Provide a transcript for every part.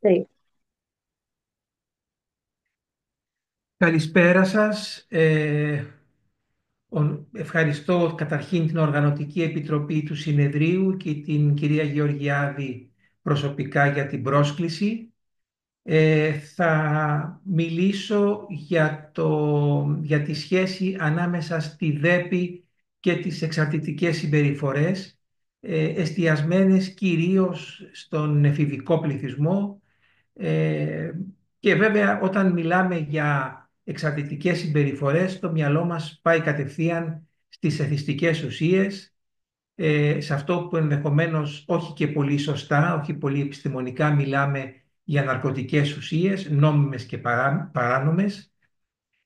Sí. Καλησπέρα σας. Ευχαριστώ καταρχήν την Οργανωτική Επιτροπή του Συνεδρίου και την κυρία Γεωργιάδη προσωπικά για την πρόσκληση. Θα μιλήσω για τη σχέση ανάμεσα στη ΔΕΠΗ και τις εξαρτητικές συμπεριφορές, εστιασμένες κυρίως στον εφηβικό πληθυσμό. ε, και βέβαια όταν μιλάμε για εξαρτητικές συμπεριφορές, το μυαλό μας πάει κατευθείαν στις εθιστικές ουσίες, σε αυτό που ενδεχομένως όχι και πολύ σωστά, όχι πολύ επιστημονικά μιλάμε για ναρκωτικές ουσίες, νόμιμες και παράνομες.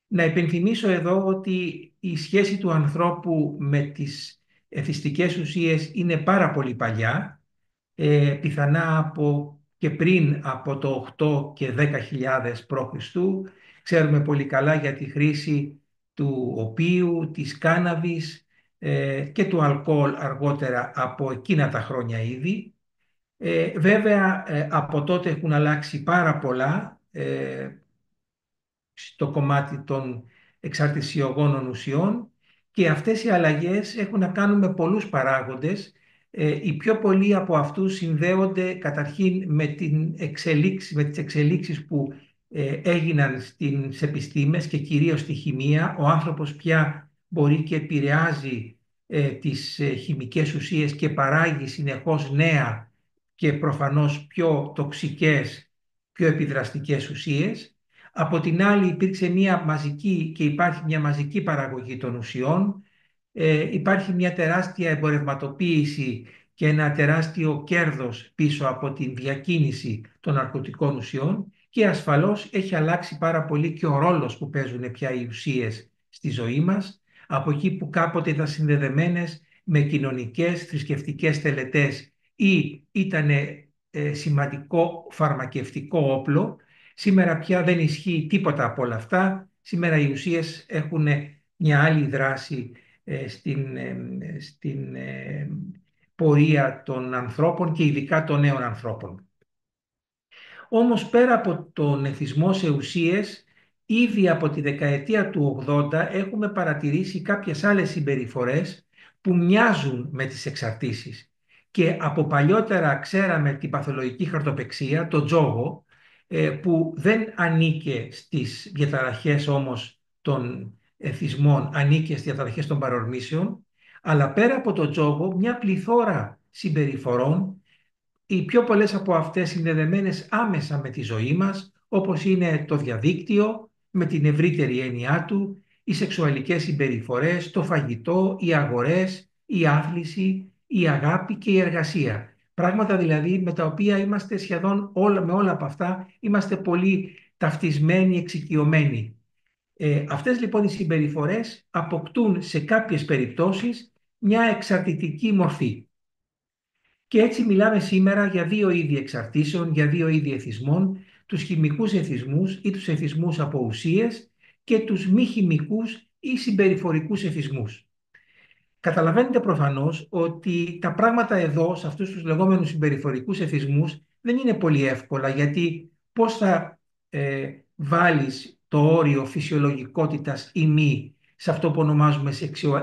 Να υπενθυμίσω εδώ ότι η σχέση του ανθρώπου με τις εθιστικές ουσίες είναι πάρα πολύ παλιά, πιθανά και πριν από το 8 και 10.000 π.Χ. Ξέρουμε πολύ καλά για τη χρήση του οπίου, της κάναβης και του αλκοόλ αργότερα από εκείνα τα χρόνια ήδη. Βέβαια, από τότε έχουν αλλάξει πάρα πολλά στο κομμάτι των εξαρτησιογόνων ουσιών και αυτές οι αλλαγές έχουν να κάνουν με πολλούς παράγοντες. Οι πιο πολλοί από αυτούς συνδέονται καταρχήν με τις εξελίξεις που έγιναν στις επιστήμες και κυρίως στη χημεία. Ο άνθρωπος πια μπορεί και επηρεάζει τις χημικές ουσίες και παράγει συνεχώς νέα και προφανώς πιο τοξικές, πιο επιδραστικές ουσίες. Από την άλλη υπήρξε μια μαζική και υπάρχει μια μαζική παραγωγή των ουσιών. Υπάρχει μια τεράστια εμπορευματοποίηση και ένα τεράστιο κέρδος πίσω από την διακίνηση των ναρκωτικών ουσιών και ασφαλώς έχει αλλάξει πάρα πολύ και ο ρόλος που παίζουν πια οι ουσίες στη ζωή μας, από εκεί που κάποτε ήταν συνδεδεμένες με κοινωνικές, θρησκευτικές τελετές ή ήταν σημαντικό φαρμακευτικό όπλο. Σήμερα πια δεν ισχύει τίποτα από όλα αυτά. Σήμερα οι ουσίες έχουν μια άλλη δράση στην πορεία των ανθρώπων και ειδικά των νέων ανθρώπων. Όμως πέρα από τον εθισμό σε ουσίες, ήδη από τη δεκαετία του 80 έχουμε παρατηρήσει κάποιες άλλες συμπεριφορές που μοιάζουν με τις εξαρτήσεις. Και από παλιότερα ξέραμε την παθολογική χαρτοπεξία, το τζόγο, που δεν ανήκε στις διαταραχές όμως των εθισμών, ανήκε στις διαταραχές των παρορμήσεων, αλλά πέρα από το τζόγο μια πληθώρα συμπεριφορών, οι πιο πολλές από αυτές συνδεδεμένες άμεσα με τη ζωή μας, όπως είναι το διαδίκτυο, με την ευρύτερη έννοιά του, οι σεξουαλικές συμπεριφορές, το φαγητό, οι αγορές, η άθληση, η αγάπη και η εργασία. Πράγματα δηλαδή με τα οποία είμαστε σχεδόν με όλα από αυτά, είμαστε πολύ ταυτισμένοι, εξοικειωμένοι. Αυτές λοιπόν οι συμπεριφορές αποκτούν σε κάποιες περιπτώσεις μια εξαρτητική μορφή. Και έτσι μιλάμε σήμερα για δύο είδη εξαρτήσεων, για δύο είδη εθισμών, τους χημικούς εθισμούς ή τους εθισμούς από ουσίες και τους μη χημικούς ή συμπεριφορικούς εθισμούς. Καταλαβαίνετε προφανώς ότι τα πράγματα εδώ, σε αυτούς τους λεγόμενους συμπεριφορικούς εθισμούς, δεν είναι πολύ εύκολα, γιατί πώς θα βάλεις το όριο φυσιολογικότητας ή μη σε αυτό που ονομάζουμε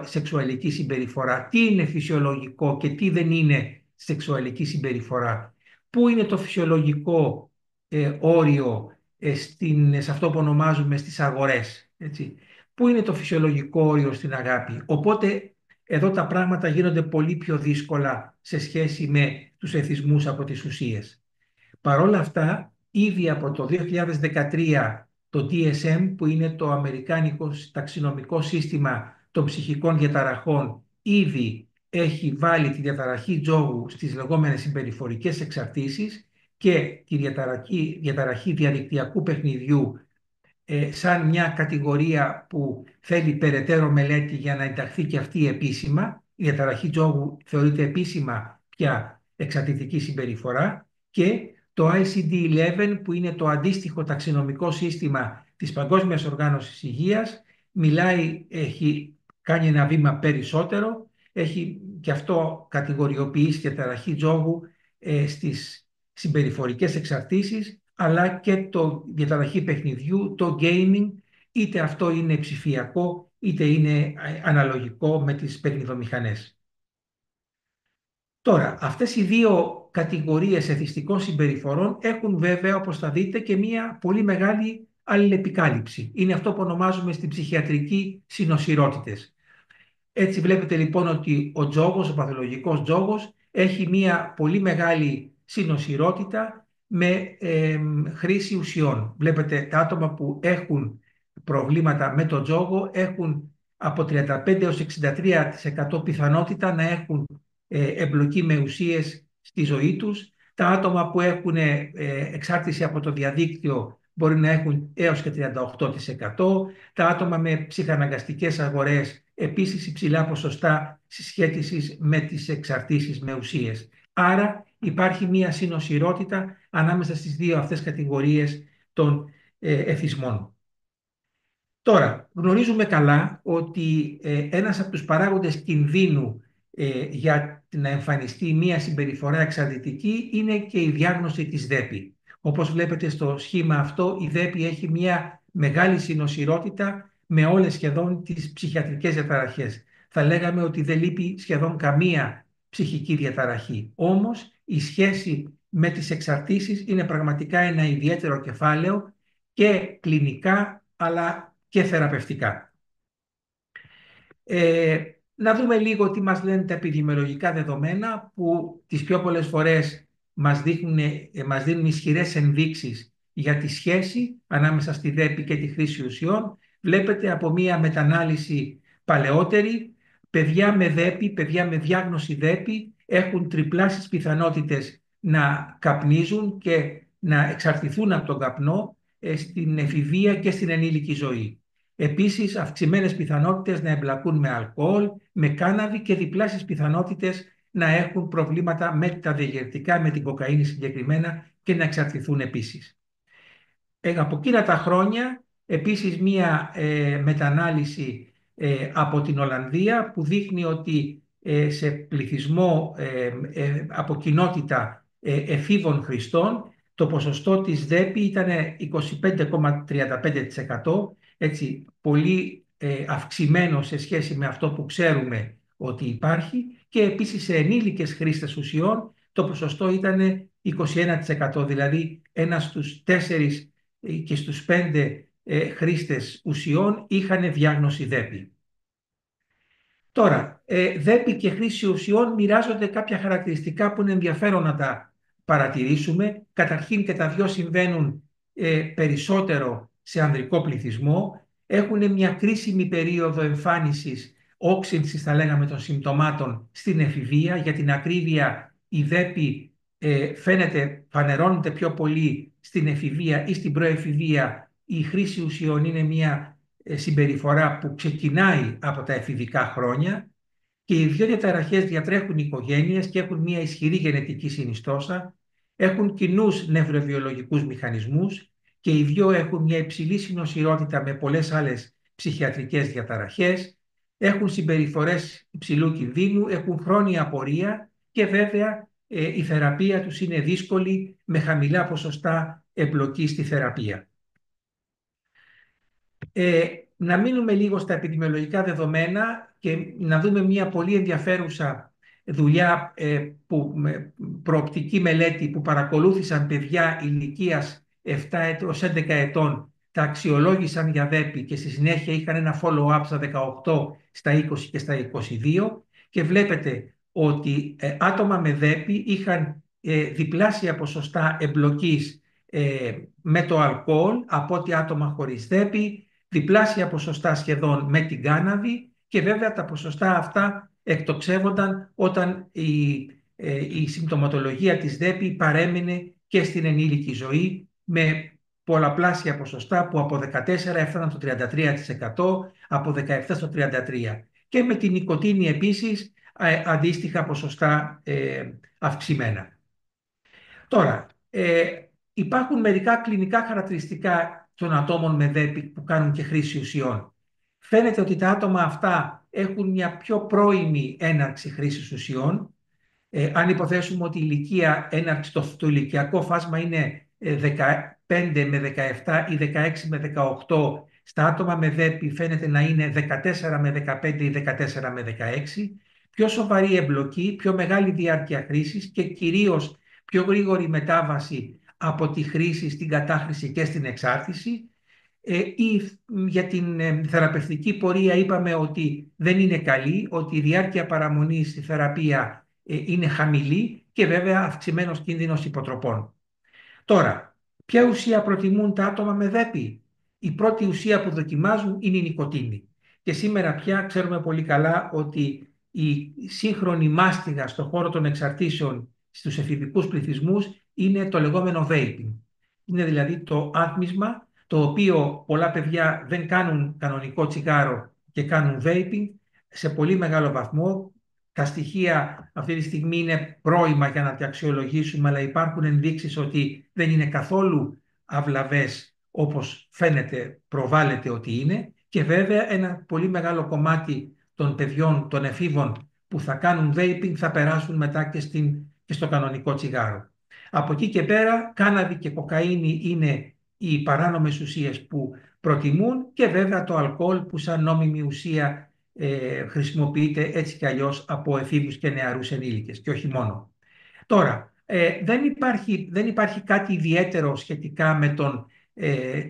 σεξουαλική συμπεριφορά. Τι είναι φυσιολογικό και τι δεν είναι σεξουαλική συμπεριφορά. Πού είναι το φυσιολογικό όριο σε αυτό που ονομάζουμε στις αγορές. Έτσι. Πού είναι το φυσιολογικό όριο στην αγάπη. Οπότε εδώ τα πράγματα γίνονται πολύ πιο δύσκολα σε σχέση με τους εθισμούς από τις ουσίες. Παρ' όλα αυτά, ήδη από το 2013 το DSM, που είναι το Αμερικάνικο Ταξινομικό Σύστημα των Ψυχικών Διαταραχών, ήδη έχει βάλει τη διαταραχή τζόγου στις λεγόμενες συμπεριφορικές εξαρτήσεις και τη διαταραχή διαδικτυακού παιχνιδιού σαν μια κατηγορία που θέλει περαιτέρω μελέτη για να ενταχθεί και αυτή επίσημα. Η διαταραχή τζόγου θεωρείται επίσημα πια εξαρτητική συμπεριφορά και το ICD-11, που είναι το αντίστοιχο ταξινομικό σύστημα της Παγκόσμιας Οργάνωσης Υγείας, έχει κάνει ένα βήμα περισσότερο, έχει και αυτό κατηγοριοποιήσει διαταραχή τζόγου συμπεριφορικές εξαρτήσεις, αλλά και το διαταραχή παιχνιδιού, το gaming, είτε αυτό είναι ψηφιακό, είτε είναι αναλογικό με τις παιχνιδομηχανές. Τώρα, αυτές οι δύο κατηγορίες εθιστικών συμπεριφορών έχουν βέβαια, όπως θα δείτε, και μια πολύ μεγάλη αλληλεπικάλυψη. Είναι αυτό που ονομάζουμε στην ψυχιατρική συνοσυρότητες. Έτσι βλέπετε λοιπόν ότι ο τζόγος, ο παθολογικός τζόγος, έχει μια πολύ μεγάλη συνοσυρότητα με χρήση ουσιών. Βλέπετε τα άτομα που έχουν προβλήματα με τον τζόγο έχουν από 35 έως 63% πιθανότητα να έχουν εμπλοκή με ουσίες στη ζωή τους. Τα άτομα που έχουν εξάρτηση από το διαδίκτυο μπορεί να έχουν έως και 38%. Τα άτομα με ψυχαναγκαστικές αγορές επίσης υψηλά ποσοστά συσχέτισης με τις εξαρτήσεις με ουσίες. Άρα υπάρχει μία συνοσυρότητα ανάμεσα στις δύο αυτές κατηγορίες των εθισμών. Τώρα, γνωρίζουμε καλά ότι ένας από τους παράγοντες κινδύνου για να εμφανιστεί μία συμπεριφορά εξαρτητική είναι και η διάγνωση της ΔΕΠΗ. Όπως βλέπετε στο σχήμα αυτό, η ΔΕΠΗ έχει μία μεγάλη συνοσυρότητα με όλες σχεδόν τις ψυχιατρικές διαταραχές. Θα λέγαμε ότι δεν λείπει σχεδόν καμία ψυχική διαταραχή. Όμως, η σχέση με τις εξαρτήσεις είναι πραγματικά ένα ιδιαίτερο κεφάλαιο και κλινικά, αλλά και θεραπευτικά. Να δούμε λίγο τι μας λένε τα επιδημιολογικά δεδομένα που τις πιο πολλές φορές μας δίνουν ισχυρές ενδείξεις για τη σχέση ανάμεσα στη ΔΕΠΗ και τη χρήση ουσιών. Βλέπετε από μία μετανάλυση παλαιότερη, παιδιά με ΔΕΠΗ, παιδιά με διάγνωση ΔΕΠΗ έχουν τριπλάσεις πιθανότητες να καπνίζουν και να εξαρτηθούν από τον καπνό στην εφηβεία και στην ενήλικη ζωή. Επίσης, αυξημένες πιθανότητες να εμπλακούν με αλκοόλ, με κάναβη και διπλάσεις πιθανότητες να έχουν προβλήματα με τα διαγερτικά, με την κοκαίνη συγκεκριμένα και να εξαρτηθούν επίσης. Από εκείνα τα χρόνια, επίσης, μία μετανάλυση από την Ολλανδία που δείχνει ότι σε πληθυσμό από κοινότητα εφήβων χρηστών το ποσοστό της ΔΕΠΗ ήταν 25,35%, έτσι πολύ αυξημένο σε σχέση με αυτό που ξέρουμε ότι υπάρχει, και επίσης σε ενήλικες χρήστες ουσιών το ποσοστό ήταν 21%, δηλαδή ένας στους 4 και στους 5 χρήστες ουσιών είχαν διάγνωση ΔΕΠΗ. Τώρα, ΔΕΠΗ και χρήση ουσιών μοιράζονται κάποια χαρακτηριστικά που είναι ενδιαφέρον να τα παρατηρήσουμε. Καταρχήν και τα δυο συμβαίνουν περισσότερο σε ανδρικό πληθυσμό. Έχουν μια κρίσιμη περίοδο εμφάνισης, όξυνσης θα λέγαμε, των συμπτωμάτων στην εφηβεία. Για την ακρίβεια, η ΔΕΠΗ φανερώνεται πιο πολύ στην εφηβεία ή στην προεφηβεία. Η χρήση ουσιών είναι μια συμπεριφορά που ξεκινάει από τα εφηβικά χρόνια και οι δύο διαταραχές διατρέχουν οικογένειες και έχουν μια ισχυρή γενετική συνιστόσα, έχουν κοινούς νευροβιολογικούς μηχανισμούς και οι δύο έχουν μια υψηλή συνοσυρότητα με πολλές άλλες ψυχιατρικές διαταραχές, έχουν συμπεριφορές υψηλού κινδύνου, έχουν χρόνια απορία και βέβαια η θεραπεία τους είναι δύσκολη με χαμηλά ποσοστά εμπλοκή στη θεραπεία. Να μείνουμε λίγο στα επιδημιολογικά δεδομένα και να δούμε μια πολύ ενδιαφέρουσα δουλειά προοπτική μελέτη που παρακολούθησαν παιδιά ηλικίας 7 έως 11 ετών, τα αξιολόγησαν για ΔΕΠΗ και στη συνέχεια είχαν ένα follow-up στα 18, στα 20 και στα 22 και βλέπετε ότι άτομα με ΔΕΠΗ είχαν διπλάσια ποσοστά εμπλοκής με το αλκοόλ από ότι άτομα χωρίς ΔΕΠΗ, διπλάσια ποσοστά σχεδόν με την κάναβη και βέβαια τα ποσοστά αυτά εκτοξεύονταν όταν η συμπτωματολογία της ΔΕΠΗ παρέμεινε και στην ενήλικη ζωή με πολλαπλάσια ποσοστά που από 14 έφταναν στο 33%, από 17 στο 33%. Και με την νοικοτήνη επίσης αντίστοιχα ποσοστά αυξημένα. Τώρα, υπάρχουν μερικά κλινικά χαρακτηριστικά των ατόμων με ΔΕΠΗ που κάνουν και χρήση ουσιών. Φαίνεται ότι τα άτομα αυτά έχουν μια πιο πρώιμη έναρξη χρήσης ουσιών. Αν υποθέσουμε ότι η ηλικία έναρξη, το ηλικιακό φάσμα είναι 15 με 17 ή 16 με 18, στα άτομα με ΔΕΠΗ φαίνεται να είναι 14 με 15 ή 14 με 16, πιο σοβαρή εμπλοκή, πιο μεγάλη διάρκεια χρήσης και κυρίως πιο γρήγορη μετάβαση από τη χρήση στην κατάχρηση και στην εξάρτηση. Ή για την θεραπευτική πορεία είπαμε ότι δεν είναι καλή, ότι η διάρκεια παραμονής στη θεραπεία είναι χαμηλή και βέβαια αυξημένος κίνδυνος υποτροπών. Τώρα, ποια ουσία προτιμούν τα άτομα με ΔΕΠΗ? Η πρώτη ουσία που δοκιμάζουν είναι η νοικοτήνη. Και σήμερα πια ξέρουμε πολύ καλά ότι η σύγχρονη μάστιγα στον χώρο των εξαρτήσεων στους εφηβικούς πληθυσμούς είναι το λεγόμενο vaping. Είναι δηλαδή το άτμισμα, το οποίο πολλά παιδιά δεν κάνουν κανονικό τσιγάρο και κάνουν vaping σε πολύ μεγάλο βαθμό. Τα στοιχεία αυτή τη στιγμή είναι πρόημα για να τα αξιολογήσουμε, αλλά υπάρχουν ενδείξεις ότι δεν είναι καθόλου αυλαβές όπως φαίνεται, προβάλλεται ότι είναι. Και βέβαια ένα πολύ μεγάλο κομμάτι των παιδιών, των εφήβων που θα κάνουν vaping θα περάσουν μετά και στο κανονικό τσιγάρο. Από εκεί και πέρα, κάναβη και κοκαίνη είναι οι παράνομες ουσίες που προτιμούν και βέβαια το αλκοόλ που σαν νόμιμη ουσία χρησιμοποιείται έτσι κι αλλιώς από εφήβους και νεαρούς ενήλικες και όχι μόνο. Τώρα, δεν υπάρχει κάτι ιδιαίτερο σχετικά με τον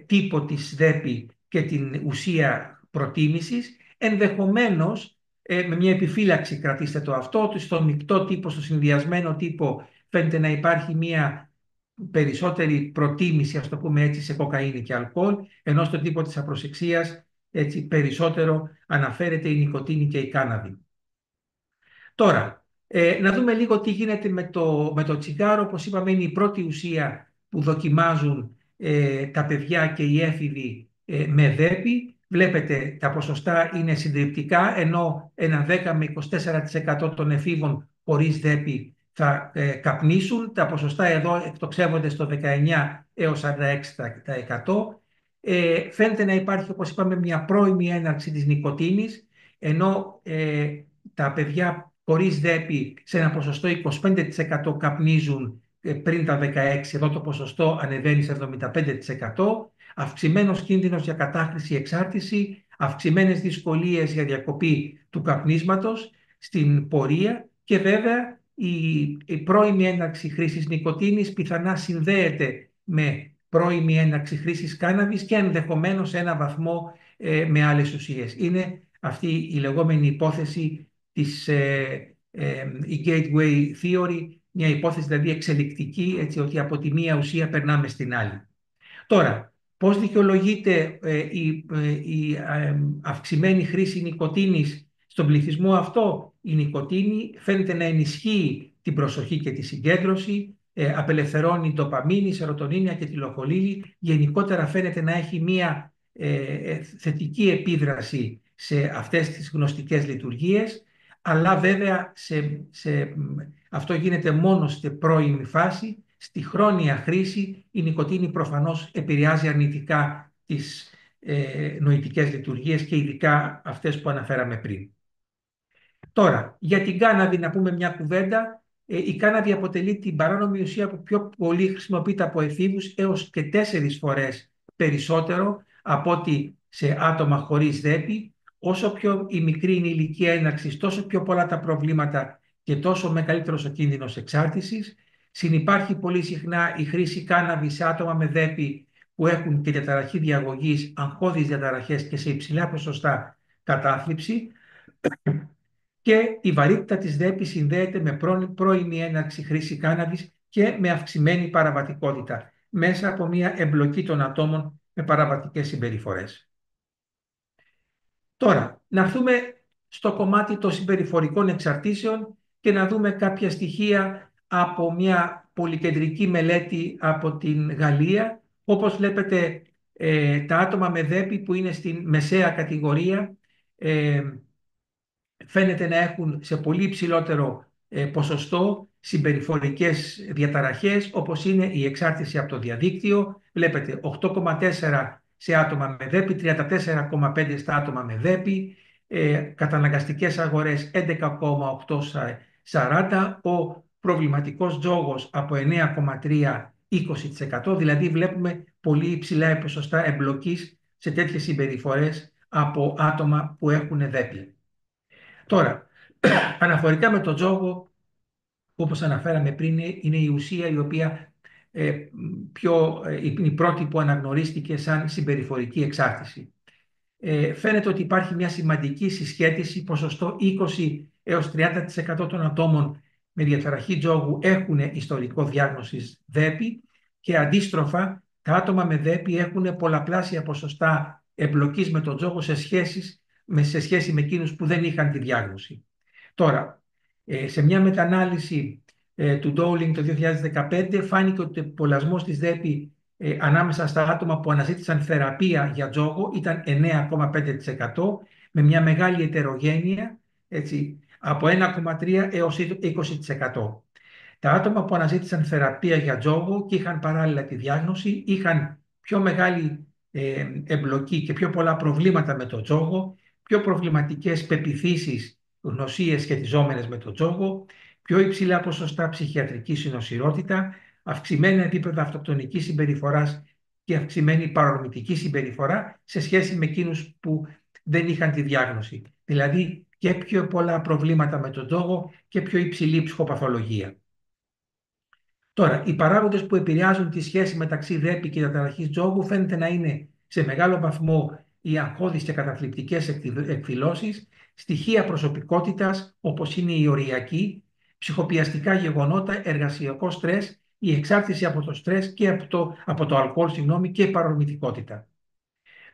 τύπο της ΔΕΠΗ και την ουσία προτίμησης. Ενδεχομένως, με μια επιφύλαξη κρατήστε το αυτό, ότι στο μεικτό τύπο, στο συνδυασμένο τύπο φαίνεται να υπάρχει μια περισσότερη προτίμηση, ας το πούμε έτσι, σε κοκαίνη και αλκοόλ, ενώ στον τύπο της απροσεξίας έτσι περισσότερο αναφέρεται η νοικοτήνη και η κάναβη. Τώρα, να δούμε λίγο τι γίνεται με το τσιγάρο. Όπως είπαμε, είναι η πρώτη ουσία που δοκιμάζουν τα παιδιά και οι έφηβοι με ΔΕΠΗ. Βλέπετε τα ποσοστά είναι συντριπτικά, ενώ ένα 10 με 24% των εφήβων χωρίς ΔΕΠΗ θα καπνίσουν. Τα ποσοστά εδώ εκτοξεύονται στο 19 έως 46%. Φαίνεται να υπάρχει, όπως είπαμε, μια πρώιμη έναρξη της νοικοτήνης, ενώ τα παιδιά χωρίς ΔΕΠΗ σε ένα ποσοστό 25% καπνίζουν πριν τα 16, εδώ το ποσοστό ανεβαίνει σε 75%, αυξημένος κίνδυνος για κατάχρηση εξάρτηση, αυξημένες δυσκολίες για διακοπή του καπνίσματος στην πορεία και βέβαια η πρώιμη έναρξη χρήσης νοικοτήνης πιθανά συνδέεται με πρώιμη έναρξη χρήσης κάναβης και ενδεχομένως σε ένα βαθμό με άλλες ουσίες. Είναι αυτή η λεγόμενη υπόθεση της η gateway theory, μια υπόθεση δηλαδή εξελικτική, έτσι ότι από τη μία ουσία περνάμε στην άλλη. Τώρα, πώς δικαιολογείται η αυξημένη χρήση νοικοτήνης στον πληθυσμό αυτό? Η νοικοτήνη φαίνεται να ενισχύει την προσοχή και τη συγκέντρωση, απελευθερώνει ντοπαμίνη, σερωτονίνια και τυλοχολίδι. Γενικότερα φαίνεται να έχει μια θετική επίδραση σε αυτές τις γνωστικές λειτουργίες, αλλά βέβαια αυτό γίνεται μόνο στην πρώιμη φάση. Στη χρόνια χρήση η νοικοτήνη προφανώς επηρεάζει αρνητικά τις νοητικές λειτουργίες και ειδικά αυτές που αναφέραμε πριν. Τώρα, για την κάναβη να πούμε μια κουβέντα. Η κάναβη αποτελεί την παράνομη ουσία που πιο πολύ χρησιμοποιείται από εφήβους, έως και 4 φορές περισσότερο από ότι σε άτομα χωρίς ΔΕΠΗ. Όσο πιο η μικρή είναι η ηλικία έναρξης, τόσο πιο πολλά τα προβλήματα και τόσο μεγαλύτερος ο κίνδυνος εξάρτησης. Συνυπάρχει πολύ συχνά η χρήση κάναβη σε άτομα με ΔΕΠΗ που έχουν και διαταραχή διαγωγής, αγχώδεις διαταραχές και σε υψηλά ποσοστά κατάθλιψη. Και η βαρύτητα της ΔΕΠΗ συνδέεται με πρώιμη έναρξη χρήση κάναβης και με αυξημένη παραβατικότητα μέσα από μια εμπλοκή των ατόμων με παραβατικές συμπεριφορές. Τώρα, να έρθουμε στο κομμάτι των συμπεριφορικών εξαρτήσεων και να δούμε κάποια στοιχεία από μια πολυκεντρική μελέτη από την Γαλλία. Όπως βλέπετε, τα άτομα με ΔΕΠΗ που είναι στην μεσαία κατηγορία φαίνεται να έχουν σε πολύ υψηλότερο ποσοστό συμπεριφορικές διαταραχές, όπως είναι η εξάρτηση από το διαδίκτυο. Βλέπετε 8,4 σε άτομα με ΔΕΠΗ, 34,5 στα άτομα με ΔΕΠΗ, καταναγκαστικές αγορές 11,8 40, ο προβληματικός τζόγος από 9,3 20%, δηλαδή βλέπουμε πολύ υψηλά ποσοστά εμπλοκής σε τέτοιες συμπεριφορές από άτομα που έχουν δέπη. Τώρα, αναφορικά με τον τζόγο, όπως αναφέραμε πριν, είναι η ουσία η οποία είναι η πρώτη που αναγνωρίστηκε σαν συμπεριφορική εξάρτηση. Φαίνεται ότι υπάρχει μια σημαντική συσχέτιση, ποσοστό 20 έως 30% των ατόμων με διαταραχή τζόγου έχουν ιστορικό διάγνωσης δέπη και αντίστροφα τα άτομα με δέπη έχουν πολλαπλάσια ποσοστά εμπλοκής με τον τζόγο σε σχέση με εκείνους που δεν είχαν τη διάγνωση. Τώρα, σε μια μετανάλυση του Dowling το 2015 φάνηκε ότι ο πολλασμός της δέπη ανάμεσα στα άτομα που αναζήτησαν θεραπεία για τζόγο ήταν 9,5% με μια μεγάλη ετερογένεια, έτσι, από 1,3 έως 20%. Τα άτομα που αναζήτησαν θεραπεία για τζόγο και είχαν παράλληλα τη διάγνωση είχαν πιο μεγάλη εμπλοκή και πιο πολλά προβλήματα με το τζόγο, πιο προβληματικές πεποιθήσεις, γνωσίες σχετιζόμενες με το τζόγο, πιο υψηλά ποσοστά ψυχιατρική συνοσηρότητα, αυξημένα επίπεδα αυτοκτονικής συμπεριφοράς και αυξημένη παρορμητική συμπεριφορά σε σχέση με εκείνους που δεν είχαν τη διάγνωση. Δηλαδή και πιο πολλά προβλήματα με τον τζόγο και πιο υψηλή ψυχοπαθολογία. Τώρα, οι παράγοντες που επηρεάζουν τη σχέση μεταξύ δέπη και διαταραχής τζόγου φαίνεται να είναι σε μεγάλο βαθμό οι αγχώδεις και καταθλιπτικές εκδηλώσεις, στοιχεία προσωπικότητας όπως είναι η οριακή, ψυχοπιαστικά γεγονότα, εργασιακό στρες, η εξάρτηση από το στρες και από το αλκοόλ, και η παρορμητικότητα.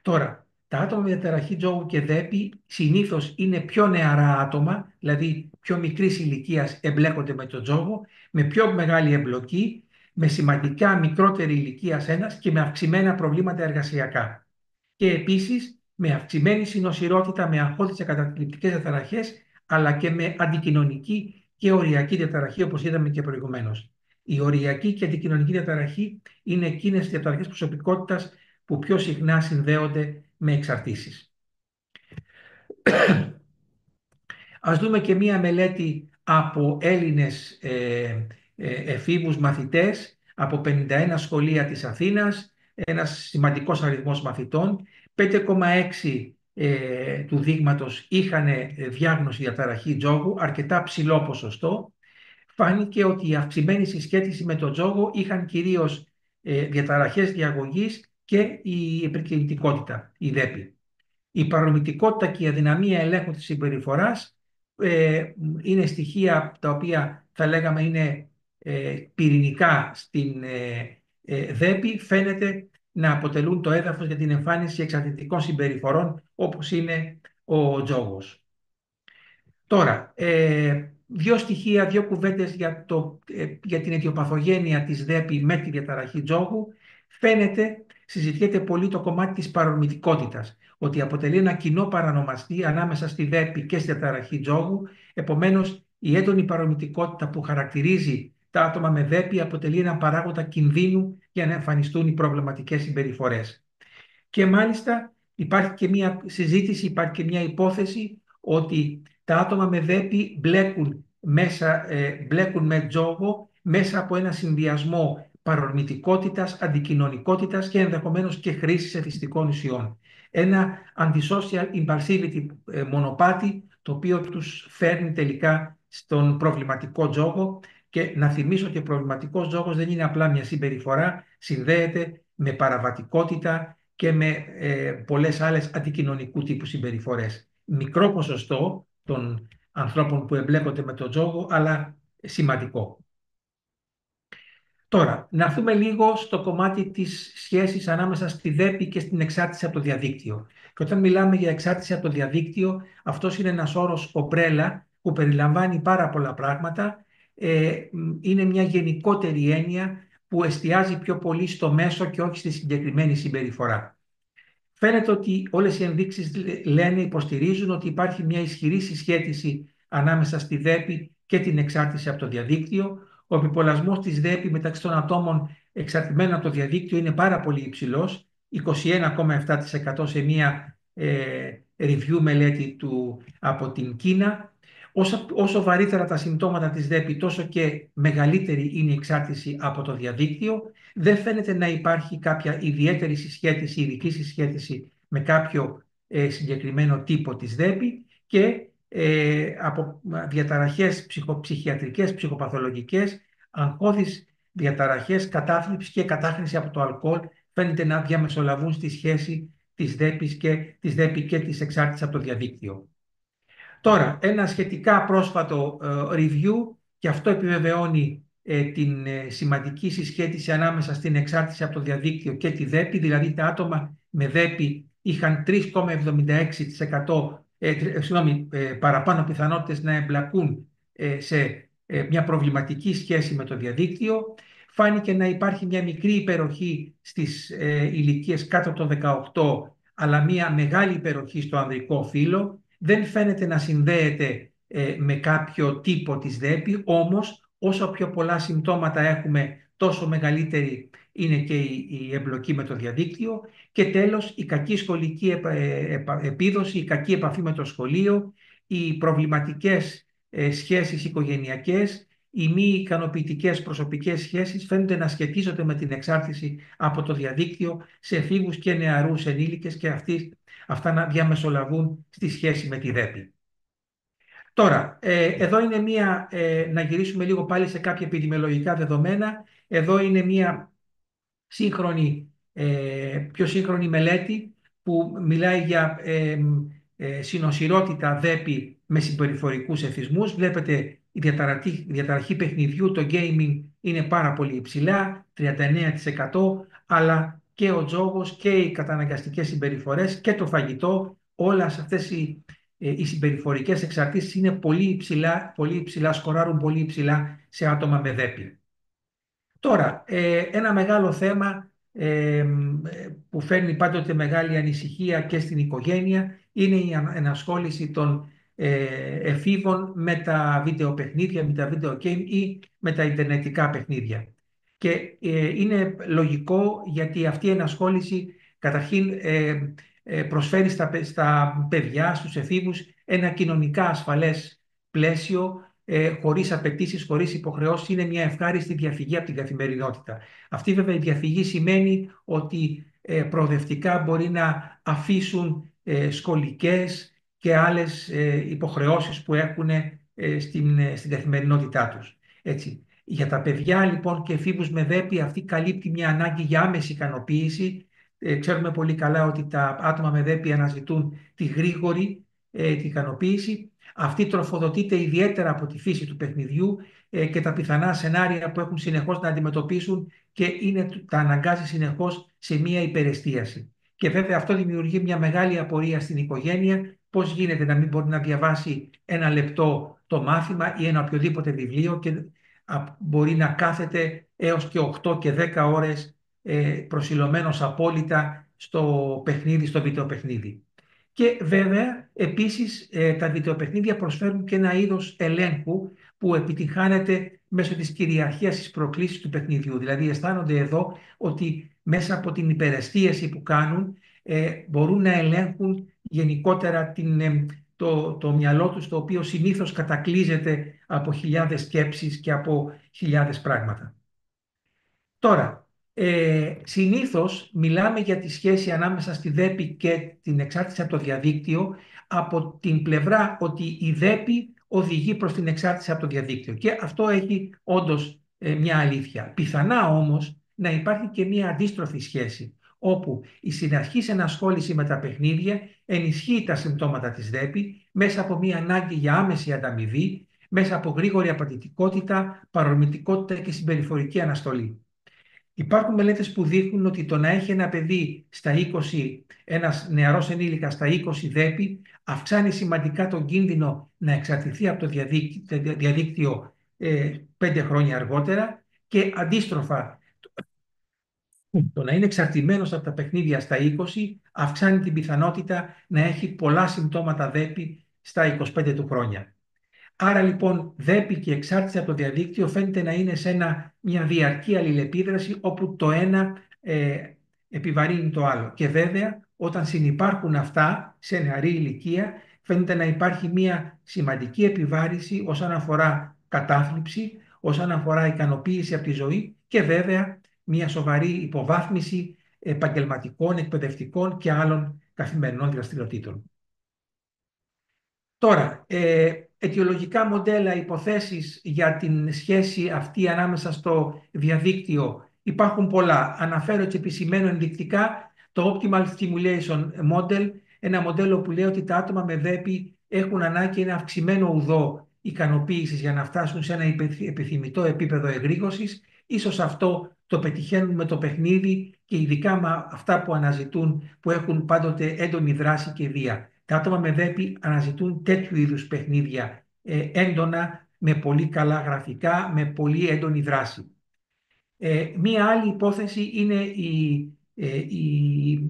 Τώρα, τα άτομα με διαταραχή τζόγου και δέπη συνήθως είναι πιο νεαρά άτομα, δηλαδή πιο μικρής ηλικίας εμπλέκονται με τον τζόγο, με πιο μεγάλη εμπλοκή, με σημαντικά μικρότερη ηλικίας ένας και με αυξημένα προβλήματα εργασιακά. Και επίσης με αυξημένη συνοσηρότητα, με αγχώδεις και καταθλιπτικές διαταραχές, αλλά και με αντικοινωνική και οριακή διαταραχή, όπως είδαμε και προηγουμένως. Η οριακή και αντικοινωνική διαταραχή είναι εκείνες οι διαταραχές προσωπικότητας που πιο συχνά συνδέονται με εξαρτήσεις. Ας δούμε και μία μελέτη από Έλληνες εφήβους μαθητές από 51 σχολεία της Αθήνας, ένας σημαντικός αριθμός μαθητών, 5,6 του δείγματος είχαν διάγνωση διαταραχή τζόγου, αρκετά ψηλό ποσοστό. Φάνηκε ότι η αυξημένη συσχέτιση με τον τζόγο είχαν κυρίως διαταραχές διαγωγής και η επικινητικότητα, η δέπη. Η παρορμητικότητα και η αδυναμία ελέγχου της συμπεριφοράς είναι στοιχεία τα οποία θα λέγαμε είναι πυρηνικά στην δέπη, φαίνεται να αποτελούν το έδαφος για την εμφάνιση εξαρτητικών συμπεριφορών όπως είναι ο τζόγος. Τώρα, δύο στοιχεία, δύο κουβέντες για την αιτιοπαθογένεια της δέπη με τη διαταραχή τζόγου. Συζητιέται πολύ το κομμάτι της παρορμητικότητας, ότι αποτελεί ένα κοινό παρανομαστή ανάμεσα στη δέπη και στη διαταραχή τζόγου. Επομένως, η έντονη παρορμητικότητα που χαρακτηρίζει τα άτομα με δέπη αποτελεί ένα παράγοντα κινδύνου για να εμφανιστούν οι προβληματικές συμπεριφορές. Και μάλιστα υπάρχει και μια συζήτηση, υπάρχει και μια υπόθεση ότι τα άτομα με δέπη μπλέκουν με τζόγο μέσα από ένα συνδυασμό παρορμητικότητας, αντικοινωνικότητας και ενδεχομένως και χρήσης εθιστικών ουσιών. Ένα antisocial impulsivity μονοπάτι, το οποίο τους φέρνει τελικά στον προβληματικό τζόγο. Και να θυμίσω ότι ο προβληματικός τζόγος δεν είναι απλά μια συμπεριφορά, συνδέεται με παραβατικότητα και με πολλές άλλες αντικοινωνικού τύπου συμπεριφορές. Μικρό ποσοστό των ανθρώπων που εμπλέκονται με τον τζόγο, αλλά σημαντικό. Τώρα, να έρθουμε λίγο στο κομμάτι της σχέσης ανάμεσα στη δέπη και στην εξάρτηση από το διαδίκτυο. Και όταν μιλάμε για εξάρτηση από το διαδίκτυο, αυτός είναι ένας όρος ομπρέλα που περιλαμβάνει πάρα πολλά πράγματα. Είναι μια γενικότερη έννοια που εστιάζει πιο πολύ στο μέσο και όχι στη συγκεκριμένη συμπεριφορά. Φαίνεται ότι όλες οι ενδείξεις υποστηρίζουν ότι υπάρχει μια ισχυρή συσχέτιση ανάμεσα στη δέπη και την εξάρτηση από το διαδίκτυο. Ο επιπολασμός της δέπη μεταξύ των ατόμων εξαρτημένων από το διαδίκτυο είναι πάρα πολύ υψηλός, 21,7% σε μια review μελέτη από την Κίνα. Όσο βαρύτερα τα συμπτώματα της ΔΕΠΗ, τόσο και μεγαλύτερη είναι η εξάρτηση από το διαδίκτυο. Δεν φαίνεται να υπάρχει κάποια ιδιαίτερη συσχέτιση, ειδική συσχέτιση με κάποιο συγκεκριμένο τύπο της ΔΕΠΗ και από διαταραχές ψυχιατρικές, ψυχοπαθολογικές, αγχώδεις διαταραχές, κατάθλιψη και κατάχρηση από το αλκοόλ φαίνεται να διαμεσολαβούν στη σχέση της ΔΕΠΗ και της εξάρτησης από το διαδίκτυο. Τώρα, ένα σχετικά πρόσφατο review, και αυτό επιβεβαιώνει την σημαντική συσχέτιση ανάμεσα στην εξάρτηση από το διαδίκτυο και τη ΔΕΠΗ, δηλαδή τα άτομα με ΔΕΠΗ είχαν 3,76% παραπάνω πιθανότητες να εμπλακούν σε μια προβληματική σχέση με το διαδίκτυο. Φάνηκε να υπάρχει μια μικρή υπεροχή στις ηλικίες κάτω από το 18, αλλά μια μεγάλη υπεροχή στο ανδρικό φύλο. Δεν φαίνεται να συνδέεται με κάποιο τύπο της ΔΕΠΗ, όμως όσο πιο πολλά συμπτώματα έχουμε, τόσο μεγαλύτερη είναι και η εμπλοκή με το διαδίκτυο. Και τέλος, η κακή σχολική επίδοση, η κακή επαφή με το σχολείο, οι προβληματικές σχέσεις οικογενειακές, οι μη ικανοποιητικές προσωπικές σχέσεις φαίνονται να σχετίζονται με την εξάρτηση από το διαδίκτυο σε εφήβους και νεαρούς ενήλικες, και αυτά να διαμεσολαβούν στη σχέση με τη ΔΕΠΗ. Τώρα, εδώ είναι να γυρίσουμε λίγο πάλι σε κάποια επιδημιολογικά δεδομένα. Εδώ είναι μια πιο σύγχρονη μελέτη που μιλάει για συνοσηρότητα ΔΕΠΗ με συμπεριφορικούς εθισμούς. Βλέπετε η διαταραχή παιχνιδιού, το gaming είναι πάρα πολύ υψηλά, 39%, αλλά και ο τζόγος και οι καταναγκαστικές συμπεριφορές και το φαγητό, όλες αυτές οι συμπεριφορικές εξαρτήσεις είναι πολύ υψηλά, σκοράρουν πολύ υψηλά σε άτομα με ΔΕΠΗ. Τώρα, ένα μεγάλο θέμα που φέρνει πάντοτε μεγάλη ανησυχία και στην οικογένεια είναι η ενασχόληση των εφήβων με τα βίντεο παιχνίδια, με τα video game ή με τα ιντερνετικά παιχνίδια. Και είναι λογικό, γιατί αυτή η ενασχόληση καταρχήν προσφέρει στα παιδιά, στους εφήβους, ένα κοινωνικά ασφαλές πλαίσιο, χωρίς απαιτήσεις, χωρίς υποχρεώσεις. Είναι μια ευχάριστη διαφυγή από την καθημερινότητα. Αυτή βέβαια η διαφυγή σημαίνει ότι προοδευτικά μπορεί να αφήσουν σχολικές και άλλες υποχρεώσεις που έχουν στην καθημερινότητά τους. Έτσι. Για τα παιδιά λοιπόν και εφήβους με ΔΕΠΗ, αυτή καλύπτει μια ανάγκη για άμεση ικανοποίηση. Ξέρουμε πολύ καλά ότι τα άτομα με ΔΕΠΗ αναζητούν τη γρήγορη την ικανοποίηση. Αυτή τροφοδοτείται ιδιαίτερα από τη φύση του παιχνιδιού και τα πιθανά σενάρια που έχουν συνεχώς να αντιμετωπίσουν, και τα αναγκάζει συνεχώς σε μία υπερεστίαση. Και βέβαια αυτό δημιουργεί μια μεγάλη απορία στην οικογένεια, πώς γίνεται να μην μπορεί να διαβάσει ένα λεπτό το μάθημα ή ένα οποιοδήποτε βιβλίο και μπορεί να κάθεται έως και 8 και 10 ώρες προσιλωμένος απόλυτα στο παιχνίδι, στο βιντεοπαιχνίδι. Και βέβαια, επίσης, τα βιντεοπαιχνίδια προσφέρουν και ένα είδος ελέγχου που επιτυγχάνεται μέσω της κυριαρχίας της προκλήσης του παιχνιδιού. Δηλαδή, αισθάνονται εδώ ότι μέσα από την υπερεστίαση που κάνουν μπορούν να ελέγχουν γενικότερα το μυαλό τους, το οποίο συνήθως κατακλείζεται από χιλιάδες σκέψεις και από χιλιάδες πράγματα. Τώρα, συνήθως μιλάμε για τη σχέση ανάμεσα στη ΔΕΠΗ και την εξάρτηση από το διαδίκτυο από την πλευρά ότι η ΔΕΠΗ οδηγεί προς την εξάρτηση από το διαδίκτυο. Και αυτό έχει όντως μια αλήθεια. Πιθανά όμως να υπάρχει και μια αντίστροφη σχέση, όπου η συναρχής ενασχόληση με τα παιχνίδια ενισχύει τα συμπτώματα της ΔΕΠΗ μέσα από μια ανάγκη για άμεση ανταμοιβή, μέσα από γρήγορη απαντητικότητα, παρορμητικότητα και συμπεριφορική αναστολή. Υπάρχουν μελέτες που δείχνουν ότι το να έχει ένα παιδί στα 20, ένας νεαρός ενήλικας στα 20 ΔΕΠΗ, αυξάνει σημαντικά τον κίνδυνο να εξαρτηθεί από το διαδίκτυο 5 χρόνια αργότερα, και αντίστροφα το να είναι εξαρτημένος από τα παιχνίδια στα 20 αυξάνει την πιθανότητα να έχει πολλά συμπτώματα ΔΕΠΗ στα 25 του χρόνια. Άρα λοιπόν ΔΕΠΗ και εξάρτηση από το διαδίκτυο φαίνεται να είναι σε μια διαρκή αλληλεπίδραση, όπου το ένα επιβαρύνει το άλλο. Και βέβαια όταν συνυπάρχουν αυτά σε νεαρή ηλικία, φαίνεται να υπάρχει μια σημαντική επιβάρηση όσον αφορά κατάθλιψη, όσον αφορά ικανοποίηση από τη ζωή και βέβαια μια σοβαρή υποβάθμιση επαγγελματικών, εκπαιδευτικών και άλλων καθημερινών δραστηριοτήτων. Τώρα, αιτιολογικά μοντέλα, υποθέσεις για την σχέση αυτή ανάμεσα στο διαδίκτυο υπάρχουν πολλά. Αναφέρω και επισημαίνω ενδεικτικά το Optimal Stimulation Model, ένα μοντέλο που λέει ότι τα άτομα με ΔΕΠΗ έχουν ανάγκη ένα αυξημένο ουδό ικανοποίησης για να φτάσουν σε ένα επιθυμητό επίπεδο εγρήγορσης. Ίσως αυτό το πετυχαίνουν με το παιχνίδι και ειδικά με αυτά που αναζητούν, που έχουν πάντοτε έντονη δράση και βία. Τα άτομα με ΔΕΠΗ αναζητούν τέτοιου είδους παιχνίδια έντονα, με πολύ καλά γραφικά, με πολύ έντονη δράση. Μία άλλη υπόθεση είναι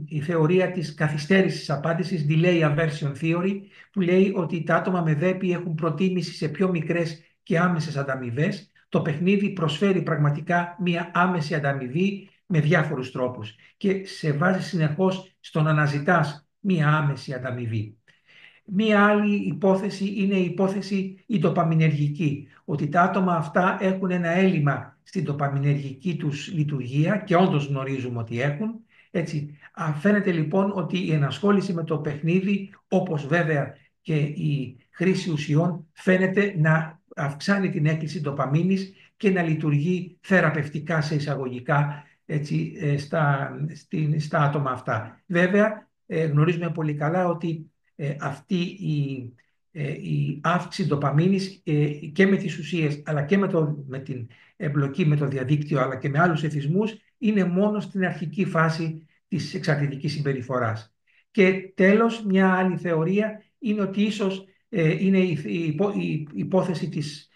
η θεωρία της καθυστέρησης απάντησης, Delay Aversion Theory, που λέει ότι τα άτομα με ΔΕΠΗ έχουν προτίμηση σε πιο μικρές και άμεσες ανταμοιβές. Το παιχνίδι προσφέρει πραγματικά μία άμεση ανταμοιβή με διάφορους τρόπους και σε βάζει συνεχώς στο να αναζητάς μία άμεση ανταμοιβή. Μία άλλη υπόθεση είναι η υπόθεση η ντοπαμινεργική, ότι τα άτομα αυτά έχουν ένα έλλειμμα στην ντοπαμινεργική τους λειτουργία και όντως γνωρίζουμε ότι έχουν. Έτσι, φαίνεται λοιπόν ότι η ενασχόληση με το παιχνίδι, όπως βέβαια και η χρήση ουσιών, φαίνεται να αυξάνει την έκκληση ντοπαμίνης και να λειτουργεί θεραπευτικά σε εισαγωγικά, έτσι, στα άτομα αυτά. Βέβαια, γνωρίζουμε πολύ καλά ότι αυτή η αύξηση ντοπαμίνης και με τις ουσίες αλλά και με την εμπλοκή με το διαδίκτυο αλλά και με άλλους εθισμούς είναι μόνο στην αρχική φάση της εξαρτητικής συμπεριφοράς. Και τέλος, μια άλλη θεωρία είναι ότι ίσως είναι η υπόθεση της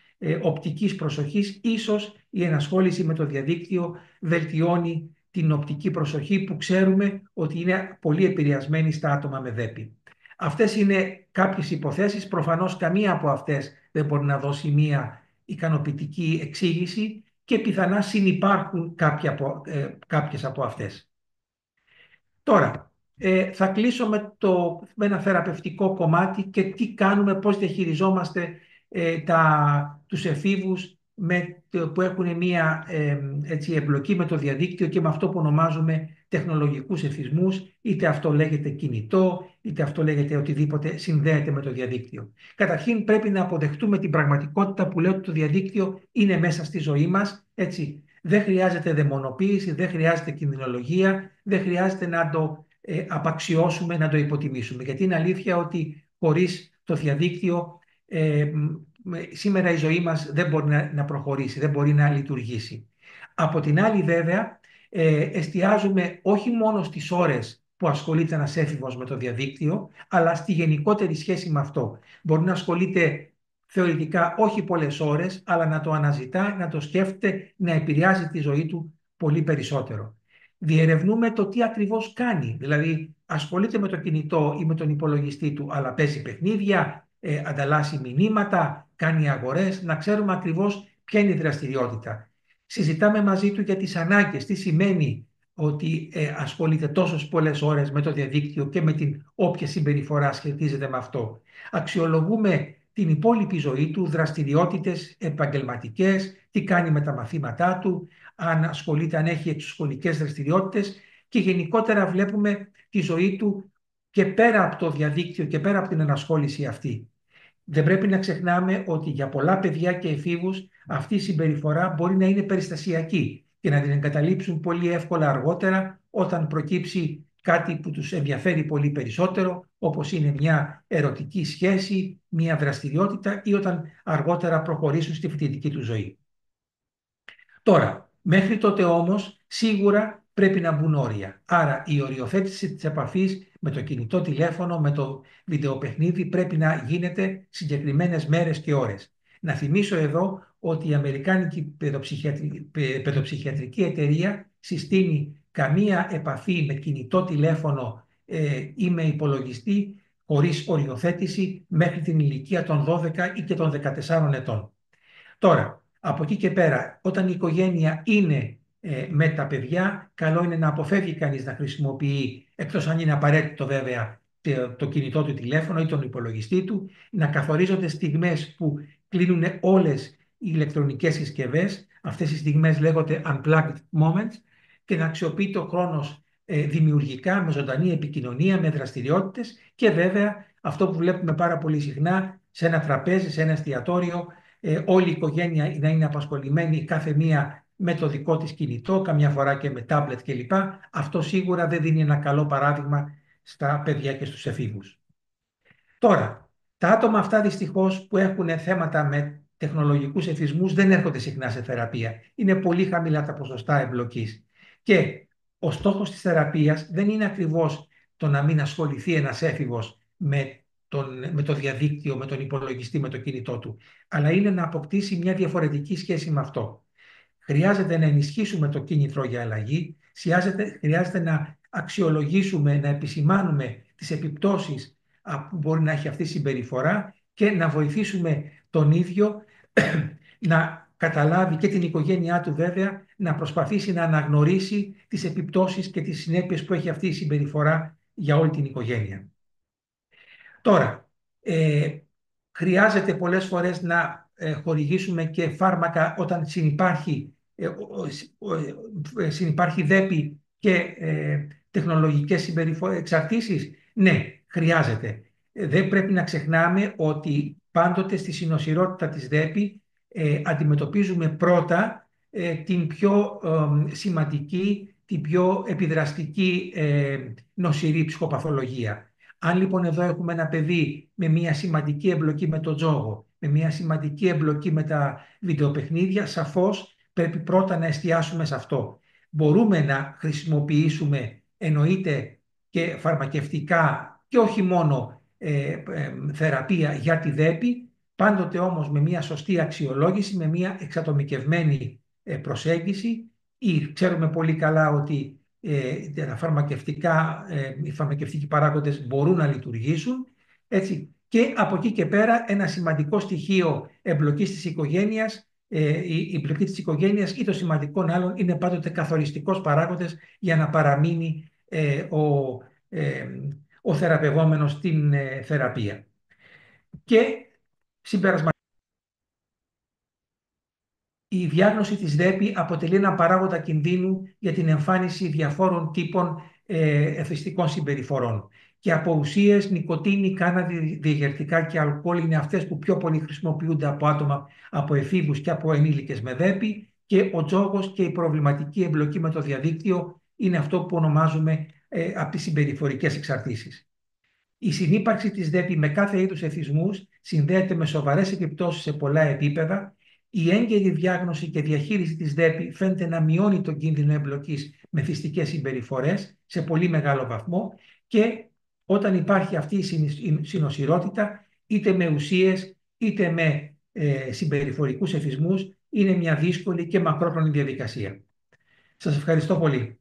οπτικής προσοχής. Ίσως η ενασχόληση με το διαδίκτυο βελτιώνει την οπτική προσοχή που ξέρουμε ότι είναι πολύ επηρεασμένη στα άτομα με ΔΕΠΗ. Αυτές είναι κάποιες υποθέσεις. Προφανώς καμία από αυτές δεν μπορεί να δώσει μία ικανοποιητική εξήγηση και πιθανά συνυπάρχουν κάποιες από αυτές. Τώρα, θα κλείσω με ένα θεραπευτικό κομμάτι και τι κάνουμε, πώς διαχειριζόμαστε τους εφήβους που έχουν μία εμπλοκή με το διαδίκτυο και με αυτό που ονομάζουμε τεχνολογικούς εθισμούς, είτε αυτό λέγεται κινητό, είτε αυτό λέγεται οτιδήποτε συνδέεται με το διαδίκτυο. Καταρχήν πρέπει να αποδεχτούμε την πραγματικότητα που λέει ότι το διαδίκτυο είναι μέσα στη ζωή μας, έτσι. Δεν χρειάζεται δαιμονοποίηση, δεν χρειάζεται κινδυνολογία, δεν χρειάζεται να το απαξιώσουμε, να το υποτιμήσουμε. Γιατί είναι αλήθεια ότι χωρίς το διαδίκτυο σήμερα η ζωή μας δεν μπορεί να προχωρήσει, δεν μπορεί να λειτουργήσει. Από την άλλη βέβαια εστιάζουμε όχι μόνο στις ώρες που ασχολείται ένας έφηβος με το διαδίκτυο, αλλά στη γενικότερη σχέση με αυτό. Μπορεί να ασχολείται θεωρητικά όχι πολλές ώρες, αλλά να το αναζητά, να το σκέφτεται, να επηρεάζει τη ζωή του πολύ περισσότερο. Διερευνούμε το τι ακριβώς κάνει, δηλαδή ασχολείται με το κινητό ή με τον υπολογιστή του, αλλά παίζει παιχνίδια, ανταλλάσσει μηνύματα, κάνει αγορές, να ξέρουμε ακριβώς ποια είναι η δραστηριότητα. Συζητάμε μαζί του για τις ανάγκες, τι σημαίνει ότι ασχολείται τόσες πολλές ώρες με το διαδίκτυο και με την όποια συμπεριφορά σχετίζεται με αυτό. Αξιολογούμε την υπόλοιπη ζωή του, δραστηριότητες επαγγελματικές, τι κάνει με τα μαθήματά του, αν ασχολείται, αν έχει εξωσχολικές δραστηριότητες και γενικότερα βλέπουμε τη ζωή του και πέρα από το διαδίκτυο και πέρα από την ενασχόληση αυτή. Δεν πρέπει να ξεχνάμε ότι για πολλά παιδιά και εφήβους αυτή η συμπεριφορά μπορεί να είναι περιστασιακή και να την εγκαταλείψουν πολύ εύκολα αργότερα όταν προκύψει κάτι που τους ενδιαφέρει πολύ περισσότερο, όπως είναι μια ερωτική σχέση, μια δραστηριότητα ή όταν αργότερα προχωρήσουν στη φοιτητική του ζωή. Τώρα, μέχρι τότε όμως σίγουρα πρέπει να μπουν όρια. Άρα η οριοθέτηση της επαφής με το κινητό τηλέφωνο, με το βιντεοπαιχνίδι πρέπει να γίνεται συγκεκριμένες μέρες και ώρες. Να θυμίσω εδώ ότι η Αμερικάνικη Παιδοψυχιατρική Εταιρεία συστήνει καμία επαφή με κινητό τηλέφωνο ή με υπολογιστή χωρίς οριοθέτηση μέχρι την ηλικία των 12 ή και των 14 ετών. Τώρα, από εκεί και πέρα, όταν η οικογένεια είναι με τα παιδιά, καλό είναι να αποφεύγει κανείς να χρησιμοποιεί, εκτός αν είναι απαραίτητο βέβαια, το κινητό του τηλέφωνο ή τον υπολογιστή του, να καθορίζονται στιγμές που κλείνουν όλες οι ηλεκτρονικές συσκευές. Αυτές οι στιγμές λέγονται unplugged moments και να αξιοποιεί το χρόνος δημιουργικά, με ζωντανή επικοινωνία, με δραστηριότητες και βέβαια αυτό που βλέπουμε πάρα πολύ συχνά σε ένα τραπέζι, σε ένα εστιατόριο, όλη η οικογένεια να είναι απασχολημένη κάθε μία με το δικό της κινητό, καμιά φορά και με τάμπλετ κλπ. Αυτό σίγουρα δεν δίνει ένα καλό παράδειγμα στα παιδιά και στους εφήβους. Τώρα, τα άτομα αυτά δυστυχώς που έχουν θέματα με τεχνολογικούς εθισμούς δεν έρχονται συχνά σε θεραπεία. Είναι πολύ χαμηλά τα ποσοστά εμπλοκής. Και ο στόχος της θεραπείας δεν είναι ακριβώς το να μην ασχοληθεί ένας έφηβος με το διαδίκτυο, με τον υπολογιστή, με το κινητό του, αλλά είναι να αποκτήσει μια διαφορετική σχέση με αυτό. Χρειάζεται να ενισχύσουμε το κίνητρο για αλλαγή, χρειάζεται να αξιολογήσουμε, να επισημάνουμε τις επιπτώσεις που μπορεί να έχει αυτή η συμπεριφορά και να βοηθήσουμε τον ίδιο να καταλάβει και την οικογένειά του βέβαια, να προσπαθήσει να αναγνωρίσει τις επιπτώσεις και τις συνέπειες που έχει αυτή η συμπεριφορά για όλη την οικογένεια. Τώρα, χρειάζεται πολλές φορές να χορηγήσουμε και φάρμακα όταν συνυπάρχει δέπη και τεχνολογικές εξαρτήσεις. Ναι, χρειάζεται. Δεν πρέπει να ξεχνάμε ότι πάντοτε στη συνοσυρότητα της δέπη αντιμετωπίζουμε πρώτα την πιο σημαντική, την πιο επιδραστική νοσηρή ψυχοπαθολογία. Αν λοιπόν εδώ έχουμε ένα παιδί με μια σημαντική εμπλοκή με τον τζόγο, με μια σημαντική εμπλοκή με τα βιντεοπαιχνίδια, σαφώς πρέπει πρώτα να εστιάσουμε σε αυτό. Μπορούμε να χρησιμοποιήσουμε, εννοείται, και φαρμακευτικά και όχι μόνο θεραπεία για τη δέπη, πάντοτε όμως με μια σωστή αξιολόγηση, με μια εξατομικευμένη προσέγγιση. Ή ξέρουμε πολύ καλά ότι οι φαρμακευτικοί παράγοντες μπορούν να λειτουργήσουν, έτσι. Και από εκεί και πέρα ένα σημαντικό στοιχείο εμπλοκής της οικογένειας, η εμπλοκή της οικογένειας ή των σημαντικών άλλων είναι πάντοτε καθοριστικός παράγοντας για να παραμείνει ο θεραπευόμενος στην θεραπεία. Και συμπερασματικά, η διάγνωση της ΔΕΠΗ αποτελεί ένα παράγοντα κινδύνου για την εμφάνιση διαφόρων τύπων εθιστικών συμπεριφορών. Και από ουσίες, νικοτίνη, κάναβη, διαγερτικά και αλκοόλ είναι αυτές που πιο πολύ χρησιμοποιούνται από άτομα, από εφήβους και από ενήλικες με ΔΕΠΗ, και ο τζόγος και η προβληματική εμπλοκή με το διαδίκτυο είναι αυτό που ονομάζουμε από τις συμπεριφορικές εξαρτήσεις. Η συνύπαρξη της ΔΕΠΗ με κάθε είδους εθισμούς συνδέεται με σοβαρές επιπτώσεις σε πολλά επίπεδα. Η έγκαιρη διάγνωση και διαχείριση της ΔΕΠΗ φαίνεται να μειώνει τον κίνδυνο εμπλοκής με θυστικές συμπεριφορές σε πολύ μεγάλο βαθμό, και όταν υπάρχει αυτή η συνοσυρότητα, είτε με ουσίες είτε με συμπεριφορικούς εθισμούς, είναι μια δύσκολη και μακρόχρονη διαδικασία. Σας ευχαριστώ πολύ.